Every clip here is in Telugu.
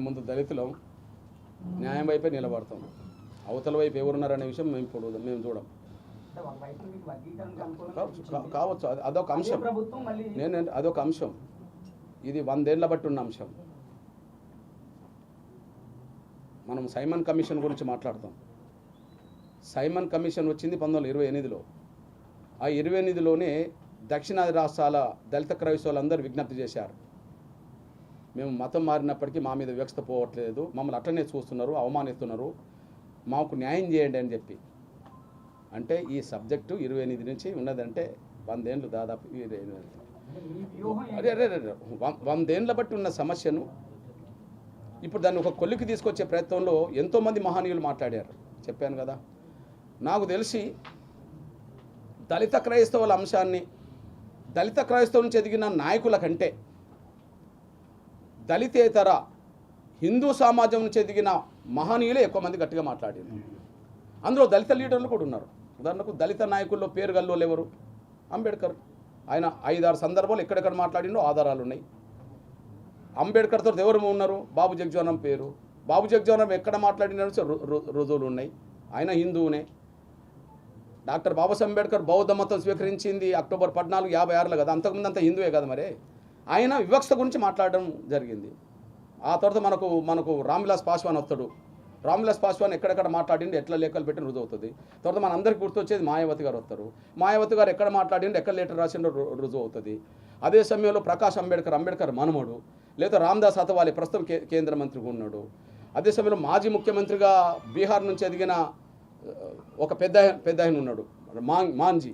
ముందు దళితులం న్యాయం వైపే నిలబడతాం. అవతల వైపు ఎవరున్నారనే విషయం మేము చూడం. కావచ్చు, అదొక అంశం. అదొక అంశం. ఇది 100 ఏళ్ల బట్టి ఉన్న అంశం. మనం సైమన్ కమిషన్ గురించి మాట్లాడతాం. సైమన్ కమిషన్ వచ్చింది 1928లో. ఆ 28లోనే దక్షిణాది రాష్ట్రాల దళిత క్రైస్తవులందరూ విజ్ఞప్తి చేశారు, మేము మతం మారినప్పటికీ మా మీద వివక్షత పోవట్లేదు, మమ్మల్ని అట్లనే చూస్తున్నారు, అవమానిస్తున్నారు, మాకు న్యాయం చేయండి అని చెప్పి. అంటే ఈ సబ్జెక్టు 28 నుంచి ఉన్నదంటే 100 ఏళ్ళు, దాదాపు 100 ఏళ్ళ బట్టి ఉన్న సమస్యను ఇప్పుడు దాన్ని ఒక కొలికి తీసుకొచ్చే ప్రయత్నంలో ఎంతోమంది మహనీయులు మాట్లాడారు. చెప్పాను కదా, నాకు తెలిసి దళిత క్రైస్తవుల అంశాన్ని దళిత క్రైస్తవుల నుంచి ఎదిగిన నాయకుల కంటే దళితేతర హిందూ సమాజం నుంచి ఎదిగిన మహనీయులే ఎక్కువ మంది గట్టిగా మాట్లాడారు. అందులో దళిత లీడర్లు కూడా ఉన్నారు. ఉదాహరణకు దళిత నాయకుల్లో పేరుగల్లోలు ఎవరు? అంబేద్కర్. ఆయన 5-6 సందర్భాలు ఎక్కడెక్కడ మాట్లాడిండో ఆధారాలు ఉన్నాయి. అంబేద్కర్తో ఎవరు ఉన్నారు? బాబు జగ్జీవనం పేరు. బాబు జగ్జీవనం ఎక్కడ మాట్లాడిన రుజువులు ఉన్నాయి. ఆయన హిందువునే. డాక్టర్ బాబాసాహెబ్ అంబేద్కర్ బౌద్ధ మతం స్వీకరించింది అక్టోబర్ 14, 1956లో కదా. అంతకుముందు అంతా హిందువే కదా. మరి ఆయన వివక్షత గురించి మాట్లాడడం జరిగింది. ఆ తర్వాత మనకు రామ్విలాస్ పాస్వాన్ వస్తాడు. రామ్విలాస్ పాస్వాన్ ఎక్కడెక్కడ మాట్లాడిండి, ఎట్లా లేఖలు పెట్టిన రుజువు అవుతుంది. తర్వాత మన అందరికీ గుర్తొచ్చేది మాయావతి గారు వస్తారు. మాయావతి గారు ఎక్కడ మాట్లాడిండి, ఎక్కడ లెటర్ రాసిండో రుజువు అవుతుంది. అదే సమయంలో ప్రకాష్ అంబేద్కర్ మనమడు, లేదా రామ్దాస్ అథవాలే ప్రస్తుతం కేంద్ర మంత్రిగా ఉన్నాడు. అదే సమయంలో మాజీ ముఖ్యమంత్రిగా బీహార్ నుంచి ఎదిగిన ఒక పెద్ద ఆయన ఉన్నాడు, మాంజీ.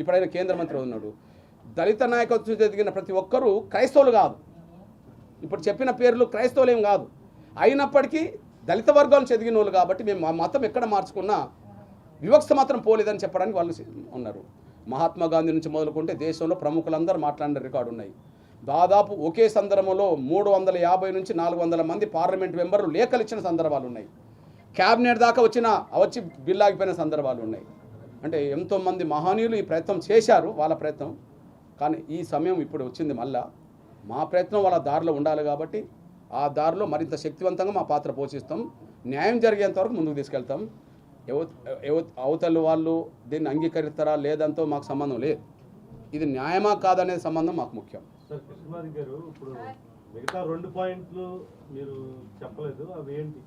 ఇప్పుడు ఆయన కేంద్ర మంత్రి ఉన్నాడు. దళిత నాయకత్వం ఎదిగిన ప్రతి ఒక్కరూ క్రైస్తవులు కాదు. ఇప్పుడు చెప్పిన పేర్లు క్రైస్తవులేం కాదు. అయినప్పటికీ దళిత వర్గాల నుంచి ఎదిగిన వాళ్ళు కాబట్టి మేము మా మతం ఎక్కడ మార్చుకున్నా వివక్ష మాత్రం పోలేదని చెప్పడానికి వాళ్ళు ఉన్నారు. మహాత్మా గాంధీ నుంచి మొదలుకుంటే దేశంలో ప్రముఖులందరూ మాట్లాడిన రికార్డు ఉన్నాయి. దాదాపు ఒకే సందర్భంలో 350 నుంచి 400 మంది పార్లమెంట్ మెంబర్లు లేఖలు ఇచ్చిన సందర్భాలు ఉన్నాయి. క్యాబినెట్ దాకా వచ్చి బిల్లు ఆగిపోయిన సందర్భాలు ఉన్నాయి. అంటే ఎంతోమంది మహనీయులు ఈ ప్రయత్నం చేశారు, వాళ్ళ ప్రయత్నం. కానీ ఈ సమయం ఇప్పుడు వచ్చింది. మళ్ళా మా ప్రయత్నం వాళ్ళ దారిలో ఉండాలి కాబట్టి ఆ దారిలో మరింత శక్తివంతంగా మా పాత్ర పోషిస్తాం. న్యాయం జరిగేంత వరకు ముందుకు తీసుకెళ్తాం. అవతల వాళ్ళు దీన్ని అంగీకరిస్తారా లేదంతో మాకు సంబంధం లేదు. ఇది న్యాయమా కాదనే సంబంధం మాకు ముఖ్యం. సార్ కృష్ణమాది గారు, ఇప్పుడు మిగతా 2 పాయింట్లు మీరు చెప్పలేదు, అవి ఏంటి?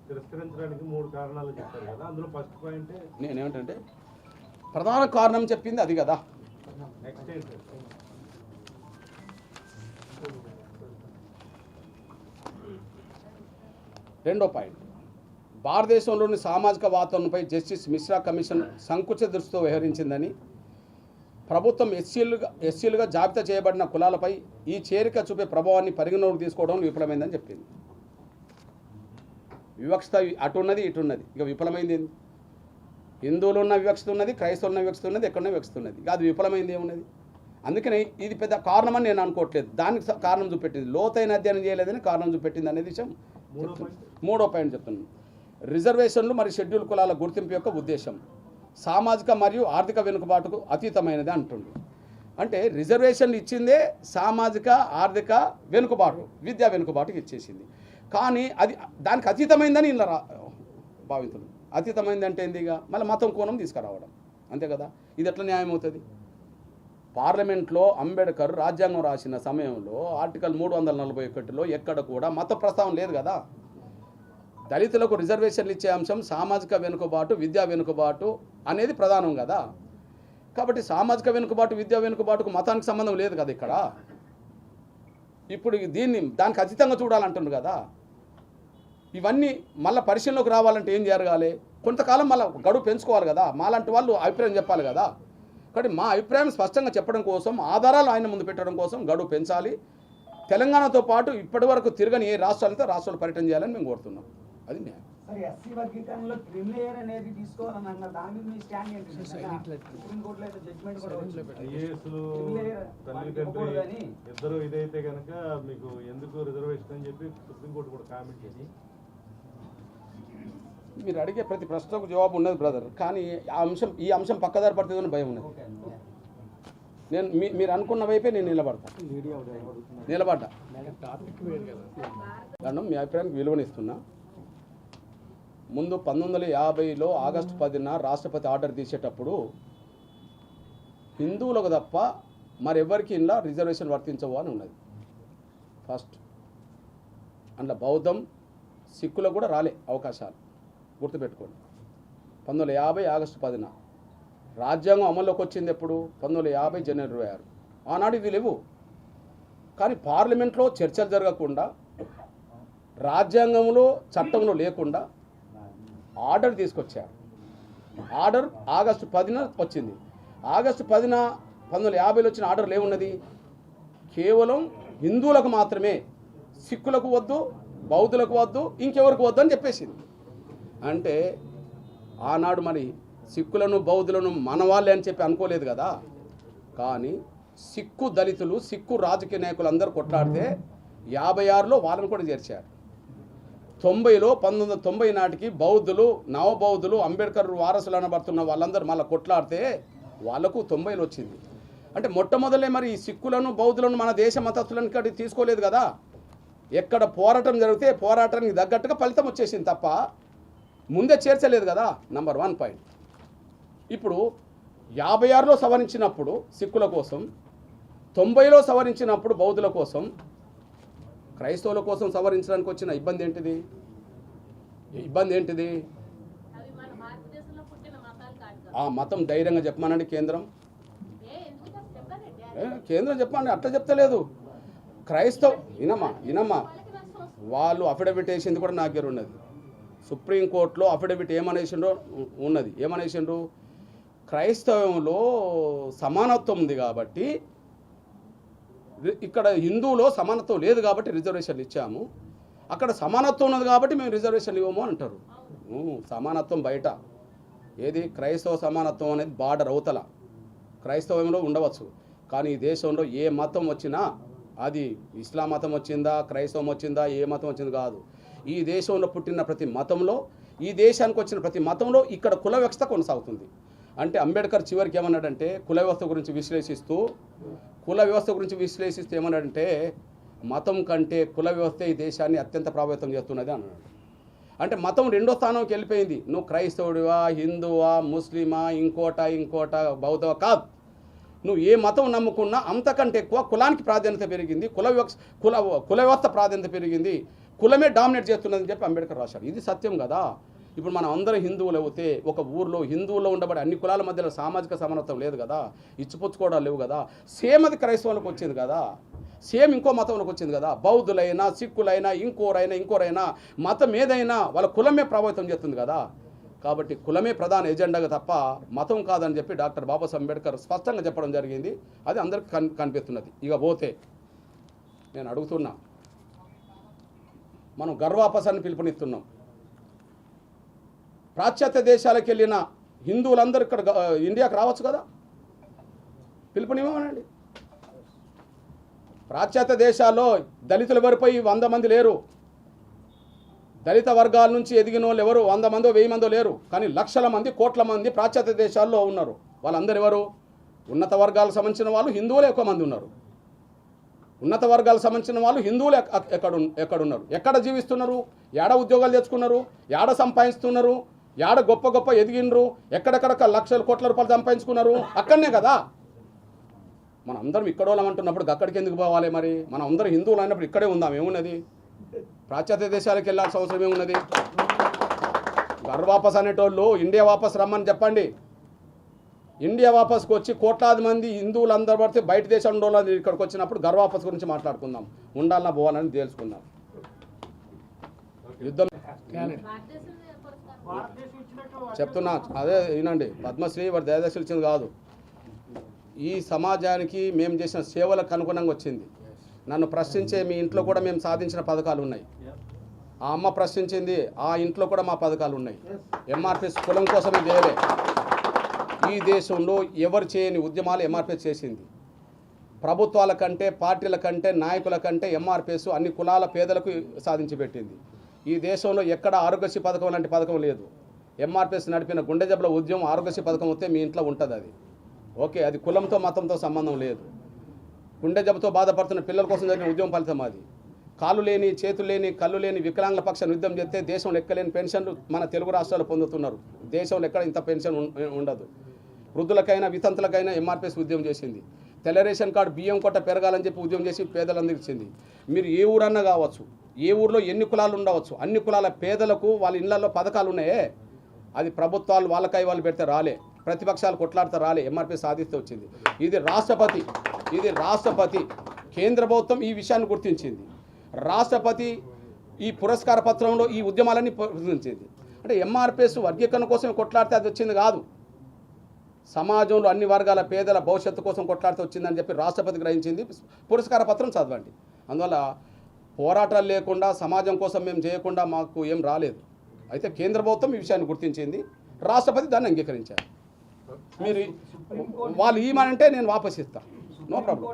తిరస్కరించడానికి 3 కారణాలు చెప్పారు కదా, అందులో ఫస్ట్ పాయింట్ నేనేమిటంటే ప్రధాన కారణం చెప్పింది అది కదా. నెక్స్ట్ ఏంటి? రెండో పాయింట్, భారతదేశంలోని సామాజిక వాతావరణంపై జస్టిస్ మిశ్రా కమిషన్ సంకుచిత దృష్టితో వ్యవహరించిందని, ప్రభుత్వం ఎస్సీలుగా జాబితా చేయబడిన కులాలపై ఈ చేరిక చూపే ప్రభావాన్ని పరిగణలోకి తీసుకోవడం విఫలమైందని చెప్పింది. వివక్షత అటున్నది ఇటున్నది, ఇక విఫలమైంది ఏంది? హిందువులు ఉన్న వివక్షత ఉన్నది, క్రైస్తవులు ఉన్న వివక్షత ఉన్నది, ఎక్కడున్న వివక్షత ఉన్నది. ఇక అది విఫలమైంది ఏమున్నది? అందుకని ఇది పెద్ద కారణమని నేను అనుకోవట్లేదు. దానికి కారణం చూపెట్టింది, లోతైన అధ్యయనం చేయలేదని కారణం చూపెట్టింది అనే విషయం. మూడో పాయింట్ చెప్తున్నాను. రిజర్వేషన్లు మరియు షెడ్యూల్ కులాల గుర్తింపు యొక్క ఉద్దేశం సామాజిక మరియు ఆర్థిక వెనుకబాటుకు అతీతమైనది అంటుండు. అంటే రిజర్వేషన్లు ఇచ్చిందే సామాజిక ఆర్థిక వెనుకబాటు, విద్యా వెనుకబాటుకు ఇచ్చేసింది. కానీ అది దానికి అతీతమైందని ఇలా భావితులు. అతీతమైంది అంటే ఏంది? ఇక మళ్ళీ మతం కోణం తీసుకురావడం, అంతే కదా. ఇది ఎట్లా న్యాయం అవుతుంది? పార్లమెంట్లో అంబేద్కర్ రాజ్యాంగం రాసిన సమయంలో ఆర్టికల్ 341లో ఎక్కడ కూడా మత ప్రస్తావన లేదు కదా. దళితులకు రిజర్వేషన్లు ఇచ్చే అంశం సామాజిక వెనుకబాటు, విద్యా వెనుకబాటు అనేది ప్రధానం కదా. కాబట్టి సామాజిక వెనుకబాటు, విద్యా వెనుకబాటుకు మతానికి సంబంధం లేదు కదా ఇక్కడ. ఇప్పుడు దానికి అతీతంగా చూడాలంటున్నారు కదా. ఇవన్నీ మళ్ళీ పరిశీలనలోకి రావాలంటే ఏం జరగాలి? కొంతకాలం మళ్ళీ గడువు పెంచుకోవాలి కదా. మాలాంటి వాళ్ళు అభిప్రాయం చెప్పాలి కదా. కాబట్టి మా అభిప్రాయం స్పష్టంగా చెప్పడం కోసం, ఆధారాలు ఆయన ముందు పెట్టడం కోసం గడువు పెంచాలి. తెలంగాణతో పాటు ఇప్పటి వరకు తిరగని ఏ రాష్ట్రాలతో రాష్ట్రాలు పర్యటన చేయాలని మేము కోరుతున్నాం. అది న్యాయం. ఇద్దరు ఇదైతే కనుక మీకు ఎందుకు రిజర్వేషన్ అని చెప్పి సుప్రీంకోర్టు కూడా కామెంట్ చేసి, మీరు అడిగే ప్రతి ప్రశ్నకు జవాబు ఉన్నది బ్రదర్. కానీ ఈ అంశం పక్కదారి పడుతుందని భయం ఉన్నది. నేను మీరు అనుకున్న వైపే నేను నిలబడ్డా కారణం మీ అభిప్రాయానికి విలువనిస్తున్నా. ముందు 1950లో ఆగస్టు 10న రాష్ట్రపతి ఆర్డర్ తీసేటప్పుడు హిందువులకు తప్ప మరెవరికి ఇలా రిజర్వేషన్ వర్తించవు అని ఉన్నది. ఫస్ట్ అందులో బౌద్ధం సిక్కులకు కూడా రాలే అవకాశాలు, గుర్తుపెట్టుకోండి. 1950 ఆగస్టు 10న రాజ్యాంగం అమల్లోకి వచ్చింది ఎప్పుడు? 1950 జనవరి 26. ఆనాడు ఇది లేవు. కానీ పార్లమెంట్లో చర్చలు జరగకుండా, రాజ్యాంగంలో చట్టంలో లేకుండా ఆర్డర్ తీసుకొచ్చారు. ఆర్డర్ ఆగస్టు 10న వచ్చింది. ఆగస్టు 10న 1950లో వచ్చిన ఆర్డర్లు ఏమున్నది? కేవలం హిందువులకు మాత్రమే, సిక్కులకు వద్దు, బౌద్ధులకు వద్దు, ఇంకెవరికి వద్దు అని చెప్పేసింది. అంటే ఆనాడు మరి సిక్కులను బౌద్ధులను మన వాళ్ళే అని చెప్పి అనుకోలేదు కదా. కానీ సిక్కు దళితులు, సిక్కు రాజకీయ నాయకులు అందరూ కొట్లాడితే 56లో వాళ్ళని కూడా చేర్చారు. 90లో 1990 నాటికి బౌద్ధులు, నవబౌద్ధులు, అంబేద్కర్ వారసులు అనబడుతున్న వాళ్ళందరూ మళ్ళీ కొట్లాడితే వాళ్ళకు 90లో వచ్చింది. అంటే మొట్టమొదలే మరి సిక్కులను బౌద్ధులను మన దేశ మతస్థులను ఇక్కడ తీసుకోలేదు కదా. ఎక్కడ పోరాటం జరిగితే పోరాటానికి తగ్గట్టుగా ఫలితం వచ్చేసింది తప్ప ముందే చేర్చలేదు కదా. Number 1 point. ఇప్పుడు 56లో సవరించినప్పుడు సిక్కుల కోసం, 90లో సవరించినప్పుడు బౌద్ధుల కోసం, క్రైస్తవుల కోసం సవరించడానికి వచ్చిన ఇబ్బంది ఏంటిది? ఆ మతం ధైర్యంగా చెప్పమానండి కేంద్రం. కేంద్రం చెప్పండి, అట్లా చెప్తలేదు. వినమ్మా వాళ్ళు అఫిడవిట్ వేసింది కూడా నా దగ్గర ఉన్నది. సుప్రీంకోర్టులో అఫిడవిట్ ఏమనేసిండ్రు? క్రైస్తవంలో సమానత్వం ఉంది కాబట్టి, ఇక్కడ హిందువులో సమానత్వం లేదు కాబట్టి రిజర్వేషన్లు ఇచ్చాము, అక్కడ సమానత్వం ఉన్నది కాబట్టి మేము రిజర్వేషన్లు ఇవ్వము అంటారు. సమానత్వం బయట, ఏది క్రైస్తవ సమానత్వం అనేది బార్డర్ అవతల క్రైస్తవంలో ఉండవచ్చు. కానీ ఈ దేశంలో ఏ మతం వచ్చినా, అది ఇస్లాం మతం వచ్చిందా, క్రైస్తవం వచ్చిందా, ఏ మతం వచ్చింది కాదు. ఈ దేశంలో పుట్టిన ప్రతి మతంలో, ఈ దేశానికి వచ్చిన ప్రతి మతంలో ఇక్కడ కుల వ్యవస్థ కొనసాగుతుంది. అంటే అంబేద్కర్ చివరికి ఏమన్నాడంటే కుల వ్యవస్థ గురించి విశ్లేషిస్తూ ఏమన్నాడంటే మతం కంటే కుల వ్యవస్థ ఈ దేశాన్ని అత్యంత ప్రభావితం చేస్తున్నది అన్నాడు. అంటే మతం 2వ స్థానంకి వెళ్ళిపోయింది. నువ్వు క్రైస్తవుడివా, హిందువా, ముస్లిమా, ఇంకోట బౌద్ధవా కాదు. నువ్వు ఏ మతం నమ్ముకున్నా అంతకంటే ఎక్కువ కులానికి ప్రాధాన్యత పెరిగింది, కుల వ్యవస్థ ప్రాధాన్యత పెరిగింది, కులమే డామినేట్ చేస్తున్నదని చెప్పి అంబేద్కర్ రాశాడు. ఇది సత్యం కదా. ఇప్పుడు మనం అందరం హిందువులు అవుతే ఒక ఊర్లో హిందువుల్లో ఉండబడే అన్ని కులాల మధ్యలో సామాజిక సమానత్వం లేదు కదా, ఇచ్చిపుచ్చుకోవడాలు లేవు కదా. సేమ్ అది క్రైస్తవులకు వచ్చింది కదా, సేమ్ ఇంకో మతంలోకి వచ్చింది కదా. బౌద్ధులైనా, సిక్కులైనా, ఇంకోరైనా మతం ఏదైనా వాళ్ళ కులమే ప్రభావితం చేస్తుంది కదా. కాబట్టి కులమే ప్రధాన ఎజెండాగా తప్ప మతం కాదని చెప్పి డాక్టర్ బాబాసాహెబ్ అంబేద్కర్ స్పష్టంగా చెప్పడం జరిగింది. అది అందరికీ కనిపిస్తున్నది. ఇక పోతే నేను అడుగుతున్నా, మనం గర్వాపసాన్ని పిలుపునిస్తున్నాం. పాశ్చాత్య దేశాలకు వెళ్ళిన హిందువులందరూ ఇక్కడ ఇండియాకు రావచ్చు కదా, పిలుపునివ్వమనండి. పాశ్చాత్య దేశాల్లో దళితులు ఎవరిపోయి 100 మంది లేరు. దళిత వర్గాల నుంచి ఎదిగిన వాళ్ళు ఎవరు 100 మందో 1000 మందో లేరు. కానీ లక్షల మంది, కోట్ల మంది పాశ్చాత్య దేశాల్లో ఉన్నారు. వాళ్ళందరూ ఎవరు? ఉన్నత వర్గాలకు సంబంధించిన వాళ్ళు హిందువులు ఎక్కువ మంది ఉన్నారు. ఉన్నత వర్గాలకు సంబంధించిన వాళ్ళు హిందువులు ఎక్కడున్నారు? ఎక్కడ జీవిస్తున్నారు? ఏడ ఉద్యోగాలు తెచ్చుకున్నారు? ఏడ సంపాదిస్తున్నారు? ఏడ గొప్ప ఎదిగినరు? ఎక్కడెక్కడ లక్షల కోట్ల రూపాయలు సంపాదించుకున్నారు? అక్కడనే కదా. మనం అందరం ఇక్కడ వాళ్ళమంటున్నప్పుడు అక్కడికి ఎందుకు పోవాలి? మరి మనం అందరం హిందువులు అయినప్పుడు ఇక్కడే ఉందాం, ఏమున్నది? పాశ్చాత్య దేశాలకు వెళ్ళాల్సిన అవసరం ఏమున్నది? వాపస్ అనేటోళ్ళు ఇండియా వాపస్ రమ్మని చెప్పండి. ఇండియా వాపస్కి వచ్చి కోట్లాది మంది హిందువులు అందరూ పడితే బయట దేశం ఉండాలని ఇక్కడికి వచ్చినప్పుడు వాపస్ గురించి మాట్లాడుకుందాం, ఉండాలన్నా పోవాలని తెలుసుకుందాం. యుద్ధం చెప్తున్నా, అదే వినండి. పద్మశ్రీ వారి దయదశలు ఇచ్చింది కాదు, ఈ సమాజానికి మేము చేసిన సేవలకు అనుగుణంగా వచ్చింది. నన్ను ప్రశ్నించే మీ ఇంట్లో కూడా మేము సాధించిన పథకాలు ఉన్నాయి. ఆ అమ్మ ప్రశ్నించింది, ఆ ఇంట్లో కూడా మా పథకాలు ఉన్నాయి. ఎంఆర్పిఎస్ కులం కోసమే చేయలే. ఈ దేశంలో ఎవరు చేయని ఉద్యమాలు ఎంఆర్పిఎస్ చేసింది. ప్రభుత్వాల కంటే, పార్టీల కంటే, నాయకుల కంటే ఎంఆర్పిఎస్ అన్ని కులాల పేదలకు సాధించి పెట్టింది. ఈ దేశంలో ఎక్కడ ఆరోగ్యశ్రీ పథకం లాంటి పథకం లేదు. ఎంఆర్పిఎస్ నడిపిన గుండె జబ్బుల ఉద్యమం ఆరోగ్యశ్రీ పథకం వస్తే మీ ఇంట్లో ఉంటుంది. అది ఓకే, అది కులంతో మతంతో సంబంధం లేదు. గుండె జబ్బుతో బాధపడుతున్న పిల్లల కోసం జరిగిన ఉద్యమం ఫలితం అది. కాళ్ళు లేని, చేతులు లేని, కళ్ళు లేని వికలాంగుల పక్షాన యుద్ధం చేస్తే దేశంలో ఎక్కలేని పెన్షన్లు మన తెలుగు రాష్ట్రాలు పొందుతున్నారు. దేశంలో ఎక్కడ ఇంత పెన్షన్ ఉండదు. వృద్ధులకైనా వితంతులకైనా ఎంఆర్పీఎస్ ఉద్యమం చేసింది. తెల్ల రేషన్ కార్డు బియ్యం కొట్ట పెరగాలని చెప్పి ఉద్యమం చేసి పేదలందరికీ ఇచ్చింది. మీరు ఏ ఊరన్నా కావచ్చు, ఏ ఊర్లో ఎన్ని కులాలు ఉండవచ్చు, అన్ని కులాల పేదలకు వాళ్ళ ఇళ్లలో పథకాలు ఉన్నాయే. అది ప్రభుత్వాలు వాళ్ళకై వాళ్ళు పెడితే రాలే, ప్రతిపక్షాలు కొట్లాడితే రాలే, ఎంఆర్పీ సాధిస్తే వచ్చింది. ఇది రాష్ట్రపతి కేంద్ర ప్రభుత్వం ఈ విషయాన్ని గుర్తించింది. రాష్ట్రపతి ఈ పురస్కార పత్రంలో ఈ ఉద్యమాలన్నీ గుర్తించింది. అంటే ఎంఆర్పీఎస్ వర్గీకరణ కోసం కొట్లాడితే అది వచ్చింది కాదు, సమాజంలో అన్ని వర్గాల పేదల భవిష్యత్తు కోసం కొట్లాడితే వచ్చిందని చెప్పి రాష్ట్రపతి గ్రహించింది. పురస్కార పత్రం చదవండి. అందువల్ల పోరాటాలు లేకుండా సమాజం కోసం మేము చేయకుండా మాకు ఏం రాలేదు. అయితే కేంద్ర ప్రభుత్వం ఈ విషయాన్ని గుర్తించింది, రాష్ట్రపతి దాన్ని అంగీకరించారు. మీరు వాళ్ళు ఏమనంటే నేను వాపస్ ఇస్తాను, నో ప్రాబ్లం.